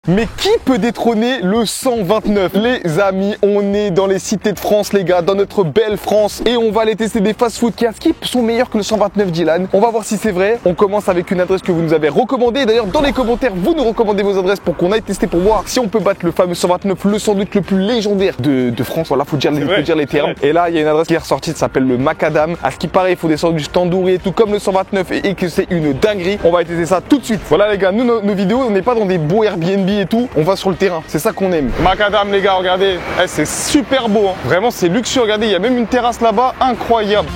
Mais qui peut détrôner le 129? Les amis, on est dans les cités de France, les gars, dans notre belle France. Et on va aller tester des fast-food qui sont meilleurs que le 129, Dylan. On va voir si c'est vrai. On commence avec une adresse que vous nous avez recommandée. D'ailleurs, dans les commentaires, vous nous recommandez vos adresses pour qu'on aille tester pour voir si on peut battre le fameux 129, le sandwich le plus légendaire de France. Voilà, faut dire les termes. Et là, il y a une adresse qui est ressortie, ça s'appelle le Macadam. À ce qui paraît, il faut des sandwichs tandoori et tout comme le 129 et que c'est une dinguerie. On va aller tester ça tout de suite. Voilà, les gars, nous, nos vidéos, on n'est pas dans des beaux Airbnb et tout, on va sur le terrain, c'est ça qu'on aime. Macadam, les gars, regardez, c'est super beau, hein. Vraiment c'est luxueux, regardez, il y a même une terrasse là-bas, incroyable.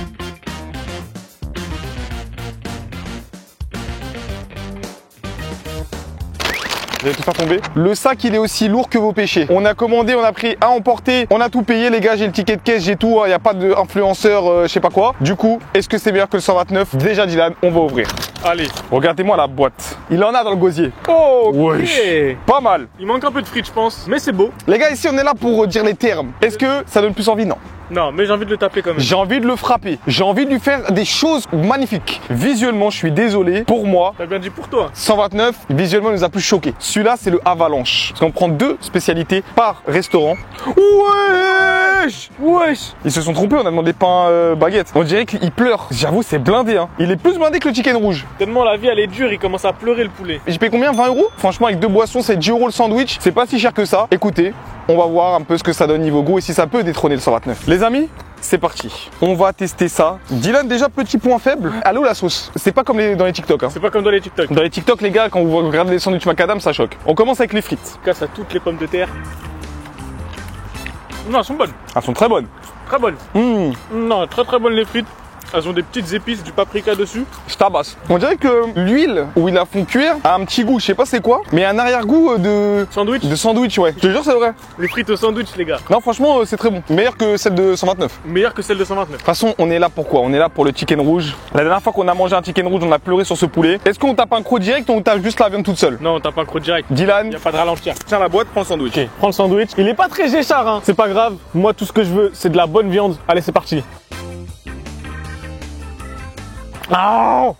Vous allez tout faire tomber. Le sac, il est aussi lourd que vos péchés. On a commandé, on a pris à emporter, on a tout payé, les gars, j'ai le ticket de caisse, j'ai tout, il n'y a pas d'influenceur, je sais pas quoi. Du coup, est-ce que c'est meilleur que le 129? Déjà, Dylan, on va ouvrir. Allez. Regardez-moi la boîte. Il en a dans le gosier. Oh, ouais. Pas mal. Il manque un peu de frites, je pense, mais c'est beau. Les gars, ici, on est là pour dire les termes. Est-ce que ça donne plus envie? Non. Non, mais j'ai envie de le taper quand même. J'ai envie de le frapper. J'ai envie de lui faire des choses magnifiques. Visuellement, je suis désolé. Pour moi, t'as bien dit pour toi. 129, visuellement, nous a plus choqué. Celui-là, c'est le Avalanche. Parce qu'on prend 2 spécialités par restaurant. Wesh! Wesh! Ils se sont trompés, on a demandé pain baguette. On dirait qu'il pleure. J'avoue, c'est blindé, hein. Il est plus blindé que le chicken rouge. Tellement la vie, elle est dure, il commence à pleurer le poulet. J'ai payé combien? 20 €? Franchement, avec 2 boissons, c'est 10 € le sandwich. C'est pas si cher que ça. Écoutez, on va voir un peu ce que ça donne niveau goût et si ça peut détrôner le 129. Les amis, c'est parti. On va tester ça. Dylan, déjà, petit point faible. Allô, la sauce. C'est pas comme dans les TikTok. Hein. C'est pas comme dans les TikTok. Dans les TikTok, les gars, quand vous regardez les sandwichs macadam, ça choque. On commence avec les frites. Casse à toutes les pommes de terre. Non, elles sont bonnes. Elles sont très bonnes. Très bonnes. Non, très bonnes les frites. Elles ont des petites épices, du paprika dessus. Je tabasse. On dirait que l'huile où ils la font cuire a un petit goût, je sais pas c'est quoi, mais un arrière-goût de sandwich. De sandwich, ouais. Je te jure, c'est vrai. Les frites au sandwich, les gars. Non, franchement, c'est très bon. Meilleur que celle de 129. Meilleur que celle de 129. De toute façon, on est là pour quoi? On est là pour le chicken rouge. La dernière fois qu'on a mangé un chicken rouge, on a pleuré sur ce poulet. Est-ce qu'on tape un croc direct ou on tape juste la viande toute seule? Non, on tape un croc direct. Dylan, y a pas de ralentir. Tiens la boîte, prends le sandwich. Ok, prends le sandwich. Il est pas très géchard, hein. C'est pas grave. Moi, tout ce que je veux, c'est de la bonne viande. Allez, c'est parti. Ah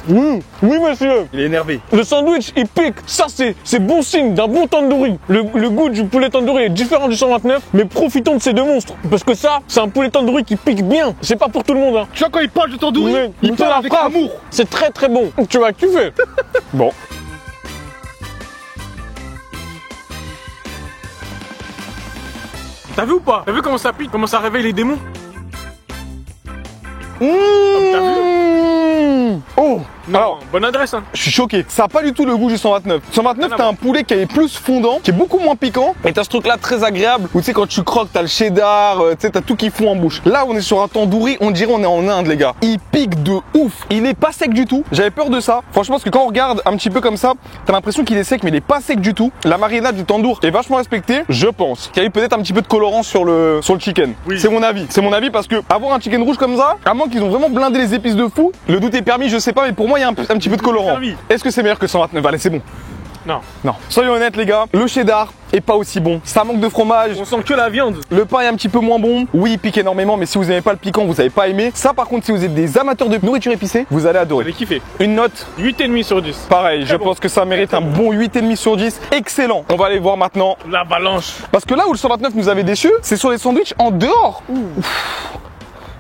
oui, monsieur. Il est énervé. Le sandwich, il pique. Ça, c'est bon signe d'un bon tandoori. Le goût du poulet tandoori est différent du 129, mais profitons de ces deux monstres. Parce que ça, c'est un poulet tandoori qui pique bien. C'est pas pour tout le monde, hein. Tu vois, quand il parle de tandoori, il te parle la avec frappe. amour. C'est très bon. Tu vas kiffer. Bon. T'as vu ou pas? T'as vu comment ça pique? Comment ça réveille les démons? T'as vu? Oh! Non, alors, bonne adresse, hein. Je suis choqué. Ça n'a pas du tout le goût du 129. 129, t'as un poulet qui est plus fondant, qui est beaucoup moins piquant. Et t'as ce truc là très agréable où tu sais, quand tu croques, t'as le cheddar, tu sais, t'as tout qui fond en bouche. Là, on est sur un tandoori, on dirait on est en Inde, les gars. Il pique de ouf. Il est pas sec du tout. J'avais peur de ça. Franchement, parce que quand on regarde un petit peu comme ça, t'as l'impression qu'il est sec, mais il est pas sec du tout. La marinade du tandoor est vachement respectée, je pense. Il y a eu peut-être un petit peu de colorant sur le chicken. Oui. C'est mon avis. C'est mon avis parce que avoir un chicken rouge comme ça, à moins qu'ils ont vraiment blindé les épices de fou, le doute est permis, je sais pas, mais pour moi, il y a un petit peu de colorant. Est-ce que c'est meilleur que 129? Allez, c'est bon. Non. Non. Soyons honnêtes, les gars, le cheddar est pas aussi bon. Ça manque de fromage. On sent que la viande. Le pain est un petit peu moins bon. Oui, il pique énormément, mais si vous n'aimez pas le piquant, vous n'avez pas aimé. Ça, par contre, si vous êtes des amateurs de nourriture épicée, vous allez adorer. Vous allez kiffer. Une note 8,5 sur 10. Pareil, je pense que ça mérite un bon 8,5 sur 10. Excellent. On va aller voir maintenant l'avalanche. Parce que là où le 129 nous avait déçus, c'est sur les sandwichs en dehors.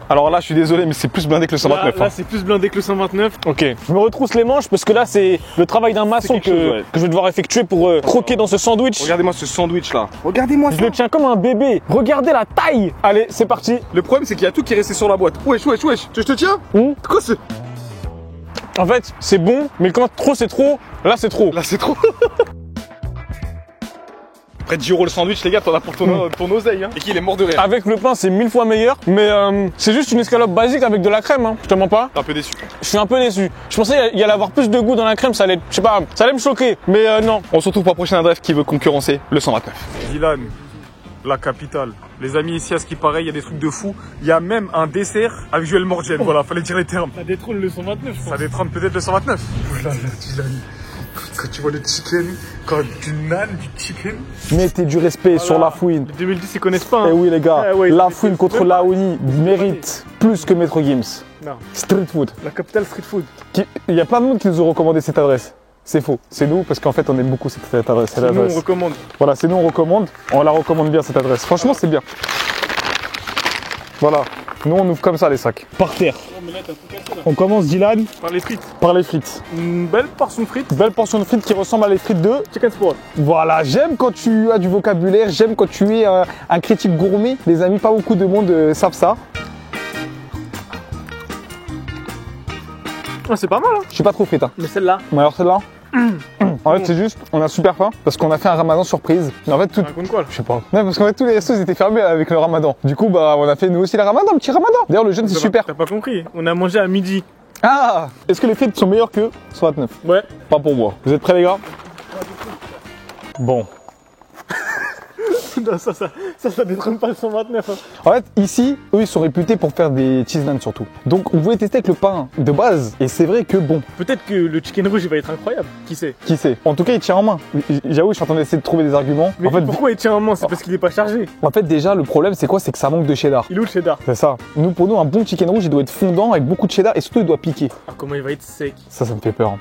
Alors là, je suis désolé, mais c'est plus blindé que le 129. Là c'est plus blindé que le 129. Ok. Je me retrousse les manches parce que là, c'est le travail d'un maçon que je vais devoir effectuer pour croquer dans ce sandwich. Regardez-moi ce sandwich là. Regardez-moi ça. Je le tiens comme un bébé. Regardez la taille. Allez, c'est parti. Le problème, c'est qu'il y a tout qui est resté sur la boîte. Wesh. Tu veux que je te tiens? Quoi c'est? En fait, c'est bon, mais quand trop c'est trop, là c'est trop. Là c'est trop. Après 10 € le sandwich, les gars, t'en as pour ton oseille, hein. Et qu'il est mort de rire. Avec le pain, c'est 1000 fois meilleur. Mais c'est juste une escalope basique avec de la crème, hein. Je te mens pas. T'es un peu déçu. Je suis un peu déçu. Je pensais qu'il y allait avoir plus de goût dans la crème, ça allait, je sais pas, ça allait me choquer. Mais non. On se retrouve pour la prochaine adresse qui veut concurrencer le 129. Dylan, la capitale. Les amis, ici, à ce qui paraît, il y a des trucs de fou. Il y a même un dessert avec Joël Morgienne. Voilà, fallait dire les termes. Ça détrône le 129, je pense. Ça détrône peut-être le 129. Voilà, Dylan. Quand tu vois le chicken, quand du naan, du chicken. Mettez du respect sur la fouine. 2010, ils connaissent pas. Hein. Eh oui, les gars, ouais, la fouine contre l'Aoni mérite plus que Maître Gims. Non. Street food. La capitale street food. Il y a plein de monde qui nous ont recommandé cette adresse. C'est faux. C'est nous parce qu'en fait on aime beaucoup cette adresse. Nous, on recommande. Voilà, c'est nous on recommande. On la recommande bien cette adresse. Franchement, c'est bien. Voilà. Nous on ouvre comme ça les sacs. Par terre. Oh, mais là, t'as tout cassé, là. On commence, Dylan, Par les frites. par les frites. Une belle portion de frites. Belle portion de frites qui ressemble à les frites de... Chicken spot. Voilà, j'aime quand tu as du vocabulaire, j'aime quand tu es un critique gourmet. Les amis, pas beaucoup de monde savent ça. Ah, c'est pas mal, hein. Je suis pas trop frite. Hein. Mais celle-là. Mais alors celle-là en fait, c'est juste, on a super faim parce qu'on a fait un ramadan surprise. Mais en fait, tout. Raconte quoi, là? Je sais pas. Non, parce qu'en fait, tous les restos ils étaient fermés avec le ramadan. Du coup, bah, on a fait nous aussi le ramadan, le petit ramadan. D'ailleurs, le jeûne, c'est super. T'as pas compris. On a mangé à midi. Ah, est-ce que les frites sont meilleures que 69? Ouais. Pas pour moi. Vous êtes prêts, les gars? Bon. Non, ça détrône pas le 129. Hein. En fait, ici, eux, ils sont réputés pour faire des cheese naans surtout. Donc, on voulait tester avec le pain de base. Et c'est vrai que bon, Peut-être que le chicken rouge il va être incroyable. Qui sait? qui sait? En tout cas, il tient en main. J'avoue, je suis en train d'essayer de trouver des arguments. Mais En fait, pourquoi il tient en main? C'est parce qu'il est pas chargé. déjà, le problème, c'est quoi? C'est que ça manque de cheddar. Il est où le cheddar? C'est ça. Nous, pour nous, un bon chicken rouge, il doit être fondant avec beaucoup de cheddar et surtout, il doit piquer. Ah, comment il va être sec? Ça me fait peur.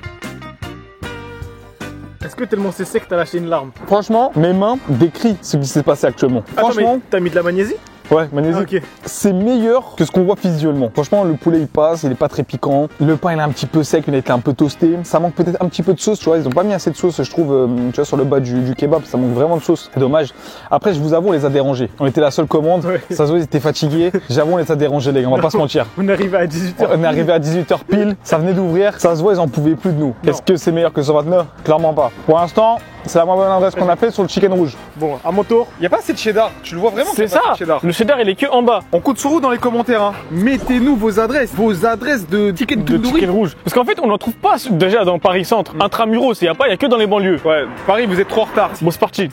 Est-ce que tellement c'est sec t'as lâché une larme? Franchement, mes mains décrivent ce qui s'est passé actuellement. Attends, Franchement, mais t'as mis de la magnésie? ouais, magnésie. Ok. C'est meilleur que ce qu'on voit visuellement. Franchement, le poulet il passe, il est pas très piquant. Le pain il est un petit peu sec, il a été un peu toasté. Ça manque peut-être un petit peu de sauce, tu vois. Ils ont pas mis assez de sauce, je trouve, tu vois, sur le bas du kebab. Ça manque vraiment de sauce. C'est dommage. Après, je vous avoue, on les a dérangés. On était la seule commande. Ouais. Ça se voit, ils étaient fatigués. J'avoue, on les a dérangés, les gars. On va pas se mentir. On est arrivé à 18h. On est arrivé à 18h pile. Ça venait d'ouvrir. Ça se voit, ils en pouvaient plus de nous. Non. Est-ce que c'est meilleur que 129? Clairement pas. Pour l'instant, c'est la moins bonne adresse qu'on a fait sur le chicken rouge. Bon, à mon tour. Il y a pas assez de cheddar. Tu le vois vraiment? C'est ça. Le cheddar il est que en bas. On compte sur vous dans les commentaires. Hein. Mettez-nous vos adresses de chicken De chicken rouge. Parce qu'en fait, on n'en trouve pas déjà dans Paris Centre. Intramuros, il y a que dans les banlieues. Ouais, Paris, vous êtes trop en retard. Bon, c'est parti.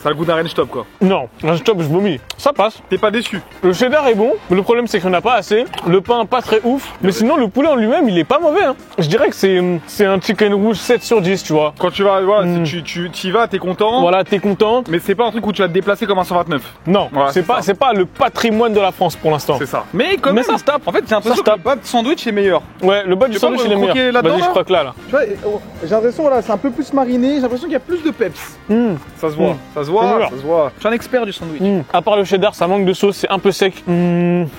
Ça a le goût d'un ranch top quoi. Non, un stop, je vomis. Ça passe. T'es pas déçu? Le cheddar est bon, mais le problème c'est qu'il n'y en a pas assez. Le pain pas très ouf. Mais sinon, le poulet en lui-même, il est pas mauvais. Hein. Je dirais que c'est un chicken rouge 7 sur 10, tu vois. Quand tu vas, voilà, si tu y vas, t'es content. Voilà, t'es content. Mais c'est pas un truc où tu vas te déplacer comme un 129. Non, Voilà, c'est pas le patrimoine de la France pour l'instant. C'est ça. Mais quand Mais même, ça se tape. en fait, j'ai l'impression Ça se que le tape. bas de sandwich est meilleur. Ouais, le bas du Je sais pas, sandwich il est croquer meilleur. là-dedans, Vas-y, je là croque là. Tu vois, j'ai l'impression, voilà, c'est un peu plus mariné. J'ai l'impression qu'il y a plus de peps. Ça se voit, ça se voit, meilleur. ça se voit. Je suis un expert du sandwich. À part le cheddar, ça manque de sauce, c'est un peu sec.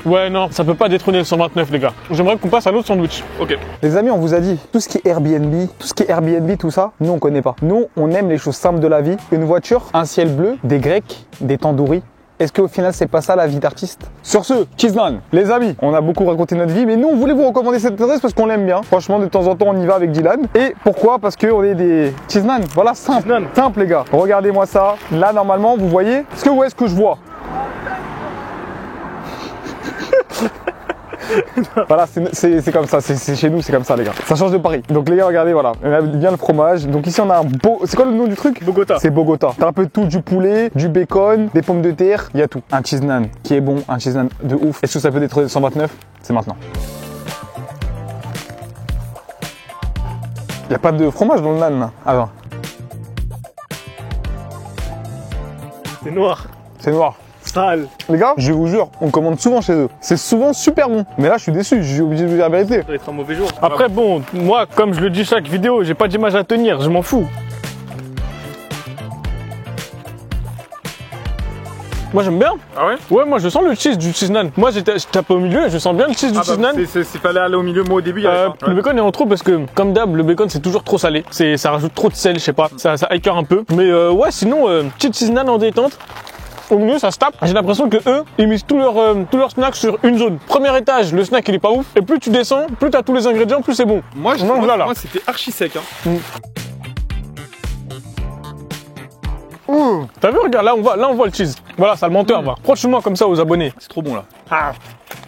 Ouais, non, ça peut pas détrôner le 129, les gars. J'aimerais qu'on passe à l'autre sandwich. Ok. Les amis, on vous a dit, tout ce qui est Airbnb, tout ça, nous on connaît pas. Nous, on aime les choses simples de la vie. Une voiture, un ciel bleu, des grecs, des tandouris. Est-ce qu'au final, c'est pas ça la vie d'artiste? Sur ce, cheese naan. Les amis, on a beaucoup raconté notre vie, mais nous, on voulait vous recommander cette adresse parce qu'on l'aime bien. Franchement, de temps en temps, on y va avec Dylan. Et pourquoi? Parce qu'on est des cheese naan. Voilà, simple. Cheese naan. Simple, les gars. Regardez-moi ça. Là, normalement, vous voyez? Est-ce que vous voyez ce que je vois? Voilà, c'est comme ça, c'est chez nous, c'est comme ça les gars. Ça change de Paris. Donc les gars, regardez, voilà, on a bien le fromage. Donc ici on a un beau... C'est quoi le nom du truc? Bogota. C'est Bogota. T'as un peu de tout, du poulet, du bacon, des pommes de terre, il y a tout. Un cheese naan qui est bon, un cheese naan de ouf. Est-ce que ça peut détrôner le 129? C'est maintenant. Il n'y a pas de fromage dans le naan là. Alors, C'est noir. c'est noir. Sale. Les gars, je vous jure, on commande souvent chez eux. C'est souvent super bon. Mais là, je suis déçu, je suis obligé de vous dire la vérité. Ça va être un mauvais jour. Après, bon, moi, comme je le dis chaque vidéo, j'ai pas d'image à tenir, je m'en fous. Moi j'aime bien. Ah ouais? Ouais, moi je sens le cheese du cheese naan. Moi je tape au milieu et je sens bien le cheese du cheese naan. S'il fallait aller au milieu, moi au début, il y avait pas. Le bacon est en trop parce que, comme d'hab, le bacon c'est toujours trop salé. Ça rajoute trop de sel, je sais pas. Ça écœure un peu. Mais ouais, sinon, petit cheese naan en détente. Au milieu, ça se tape. J'ai l'impression que eux, ils misent tous leurs snacks sur une zone. Premier étage, le snack il est pas ouf. Et plus tu descends, plus t'as tous les ingrédients, plus c'est bon. Moi, Non, là. moi c'était archi sec. Hein. T'as vu, regarde, là on voit le cheese. Voilà, ça le menteur, va. Proche-moi comme ça aux abonnés. C'est trop bon là. Ah.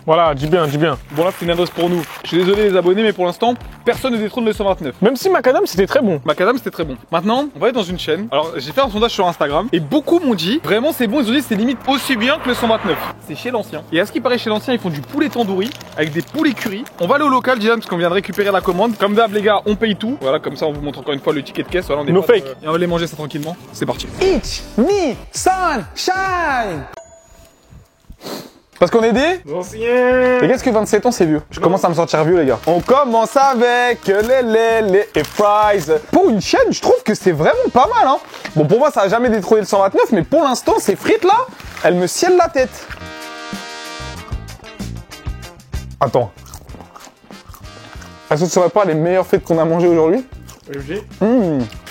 Voilà, dis bien, dis bien. Bon là, c'est une adresse pour nous. Je suis désolé les abonnés, mais pour l'instant, personne ne détrône le 129. Même si macadam c'était très bon. Macadam c'était très bon. Maintenant, on va être dans une chaîne. Alors j'ai fait un sondage sur Instagram et beaucoup m'ont dit vraiment c'est bon, ils ont dit c'est limite aussi bien que le 129. C'est chez l'ancien. Et à ce qui paraît chez l'ancien, ils font du poulet tandoori avec des poulets curry. On va aller au local, Dylan, parce qu'on vient de récupérer la commande. Comme d'hab les gars, on paye tout. Voilà, comme ça on vous montre encore une fois le ticket de caisse. Voilà, on est No pas, fake. et on va aller manger ça tranquillement. C'est parti. It's me, sunshine. Parce qu'on est des... Ancien. Et qu'est-ce que 27 ans c'est vieux? Je commence à me sentir vieux les gars. On commence avec les et fries. Pour une chaîne, je trouve que c'est vraiment pas mal hein. Bon pour moi ça a jamais détrôné le 129 mais pour l'instant ces frites là, elles me ciellent la tête. Attends. Est-ce que ce serait pas les meilleures frites qu'on a mangées aujourd'hui?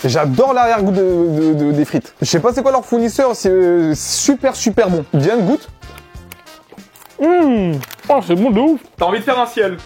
J'adore l'arrière-goût des frites. Je sais pas c'est quoi leur fournisseur, c'est super bon. Diane, goûte. Oh, c'est bon de ouf. T'as envie de faire un ciel?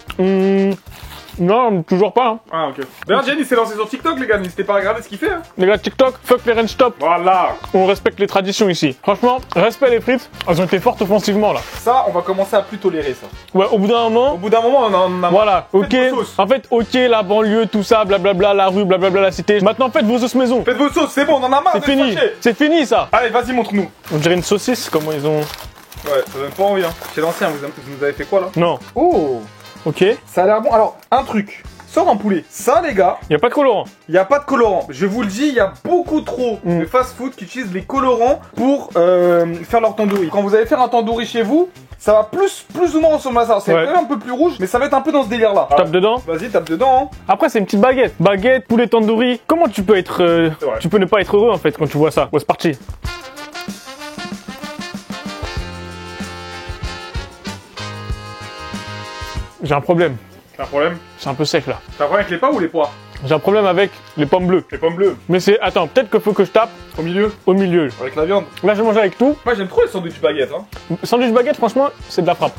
Non, toujours pas. Hein. Ah, ok. D'ailleurs, Jen, il s'est lancé sur TikTok, les gars. N'hésitez pas à regarder ce qu'il fait. Hein. Les gars, TikTok, fuck les range stop. Voilà. On respecte les traditions ici. Franchement, respect les frites. Elles ont été fortes offensivement là. Ça, on va commencer à plus tolérer ça. Ouais, au bout d'un moment. Au bout d'un moment, on en a. Voilà, ok. Faites vos sauces. En fait, ok, la banlieue, tout ça, blablabla, la rue, blablabla, la cité. Maintenant, faites vos sauces maison. Faites vos sauces, c'est bon, on en a marre. C'est fini. C'est fini ça. Allez, vas-y, montre-nous. On dirait une saucisse, comment ils ont. Ouais, ça donne pas envie. Hein. Chez l'ancien, vous nous avez fait quoi là? Non. Oh. Ok. Ça a l'air bon. Alors, un truc. Sort un poulet. Ça, les gars, Y a pas de colorant. il n'y a pas de colorant. Je vous le dis, il y a beaucoup trop de fast-food qui utilisent les colorants pour faire leur tandoori. Quand vous allez faire un tandoori chez vous, ça va plus ou moins ressembler à ça. C'est Ouais. quand même un peu plus rouge, mais ça va être un peu dans ce délire-là. Tape dedans. Vas-y, tape dedans. Hein. Après, c'est une petite baguette. Baguette, poulet tandoori. Comment tu peux être. C'est vrai. Tu peux ne pas être heureux en fait quand tu vois ça. Ouais, c'est parti. J'ai un problème. T'as un problème? C'est un peu sec là. T'as un problème avec les pommes ou les pois? J'ai un problème avec les pommes bleues. Les pommes bleues. Mais c'est. Attends, peut-être qu'il faut que je tape Au milieu. au milieu. Avec la viande. Là, je vais manger avec tout. Moi, j'aime trop les sandwichs baguettes. Hein. Sandwich baguette, franchement, c'est de la frappe.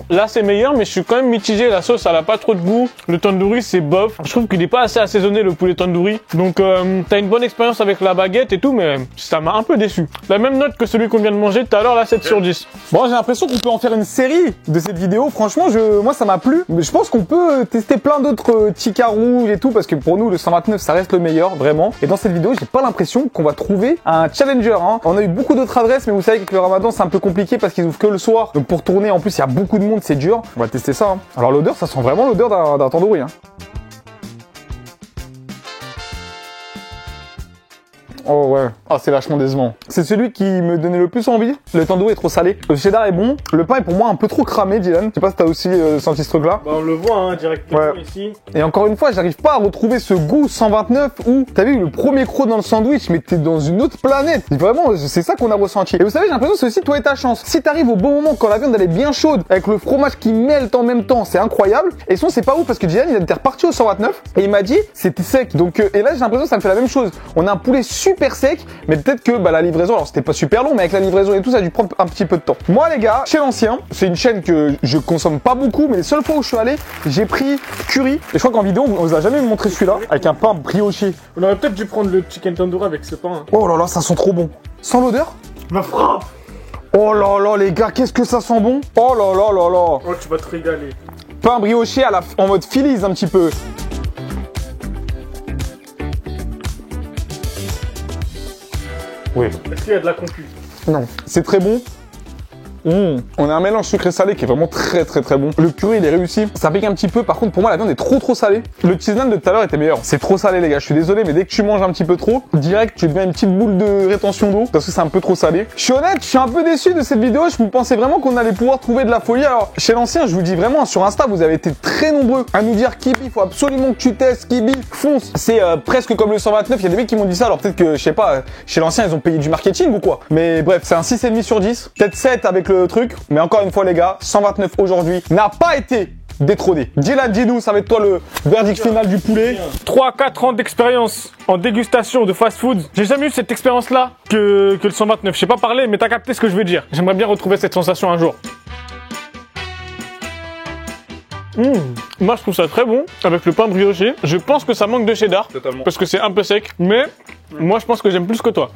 Là, c'est meilleur, mais je suis quand même mitigé. La sauce, elle a pas trop de goût. Le tandoori, c'est bof. Je trouve qu'il est pas assez assaisonné, le poulet tandoori. Donc, t'as une bonne expérience avec la baguette et tout, mais ça m'a un peu déçu. La même note que celui qu'on vient de manger tout à l'heure, là, 7 sur 10. Bon, j'ai l'impression qu'on peut en faire une série de cette vidéo. Franchement, moi, ça m'a plu. Mais je pense qu'on peut tester plein d'autres tika rouges et tout, parce que pour nous, le 129, ça reste le meilleur, vraiment. Et dans cette vidéo, j'ai pas l'impression qu'on va trouver un challenger. Hein. On a eu beaucoup d'autres adresses, mais vous savez qu'avec le Ramadan, c'est un peu compliqué parce qu'ils ouvrent que le soir. Donc pour tourner, en plus, il y a beaucoup de monde, c'est dur. On va tester ça. Hein. Alors l'odeur, ça sent vraiment l'odeur d'un tandoori. Hein. Oh ouais, ah c'est vachement décevant. C'est celui qui me donnait le plus envie. Le tandoori est trop salé. Le cheddar est bon. Le pain est pour moi un peu trop cramé, Dylan. Je sais pas si t'as aussi senti ce truc là. Bah, on le voit hein, directement ici. Et encore une fois, j'arrive pas à retrouver ce goût 129 où t'as vu le premier croc dans le sandwich, mais t'es dans une autre planète. Vraiment, c'est ça qu'on a ressenti. Et vous savez, j'ai l'impression que c'est aussi toi et ta chance. Si t'arrives au bon moment quand la viande elle est bien chaude, avec le fromage qui mêle en même temps, c'est incroyable. Et sinon, c'est pas ouf parce que Dylan il était reparti au 129 et il m'a dit c'était sec. Donc et là j'ai l'impression que ça me fait la même chose. On a un poulet super sec, mais peut-être que la livraison, alors c'était pas super long, mais avec la livraison et tout, ça a dû prendre un petit peu de temps. Moi les gars, chez l'ancien, c'est une chaîne que je consomme pas beaucoup, mais les seules fois où je suis allé, j'ai pris curry. Et je crois qu'en vidéo, on vous a jamais montré celui-là, avec un pain brioché. On aurait peut-être dû prendre le chicken tandoori avec ce pain. Hein. Oh là là, ça sent trop bon. Sans l'odeur? Ma frappe. Oh là là les gars, qu'est-ce que ça sent bon. Oh là là là là. Oh, tu vas te régaler. Pain brioché en mode Phillies un petit peu. Oui. Est-ce qu'il y a de la concu? Non. C'est très bon. On a un mélange sucré-salé qui est vraiment très bon. Le curry il est réussi. Ça pique un petit peu. Par contre pour moi la viande est trop salée. Le cheese naan de tout à l'heure était meilleur. C'est trop salé les gars. Je suis désolé mais dès que tu manges un petit peu trop, direct tu deviens une petite boule de rétention d'eau parce que c'est un peu trop salé. Je suis honnête, je suis un peu déçu de cette vidéo. Je pensais vraiment qu'on allait pouvoir trouver de la folie. Alors chez l'ancien, je vous dis vraiment sur Insta, vous avez été très nombreux à nous dire Kibi, il faut absolument que tu testes Kibi, fonce. C'est presque comme le 129. Il y a des mecs qui m'ont dit ça. Alors peut-être que je sais pas, chez l'ancien ils ont payé du marketing ou quoi. Mais bref, c'est un 6,5 sur 10. Peut-être 7 avec le truc. Mais encore une fois les gars, 129 aujourd'hui n'a pas été détrôné. Dylan, dis-nous, ça va être toi le verdict final du poulet. 3-4 ans d'expérience en dégustation de fast-food. J'ai jamais eu cette expérience-là que le 129. Je sais pas parler, mais t'as capté ce que je veux dire. J'aimerais bien retrouver cette sensation un jour. Moi, je trouve ça très bon avec le pain brioché. Je pense que ça manque de cheddar. Totalement. Parce que c'est un peu sec. Mais moi, je pense que j'aime plus que toi.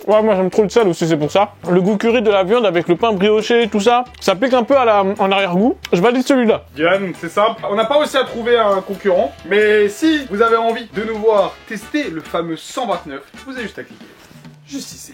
Ouais, moi j'aime trop le sel aussi, c'est pour ça. Le goût curry de la viande avec le pain brioché, tout ça, ça pique un peu en arrière-goût. Je valide celui-là. Diane, c'est simple. On n'a pas réussi à trouver un concurrent. Mais si vous avez envie de nous voir tester le fameux 129, vous avez juste à cliquer juste ici.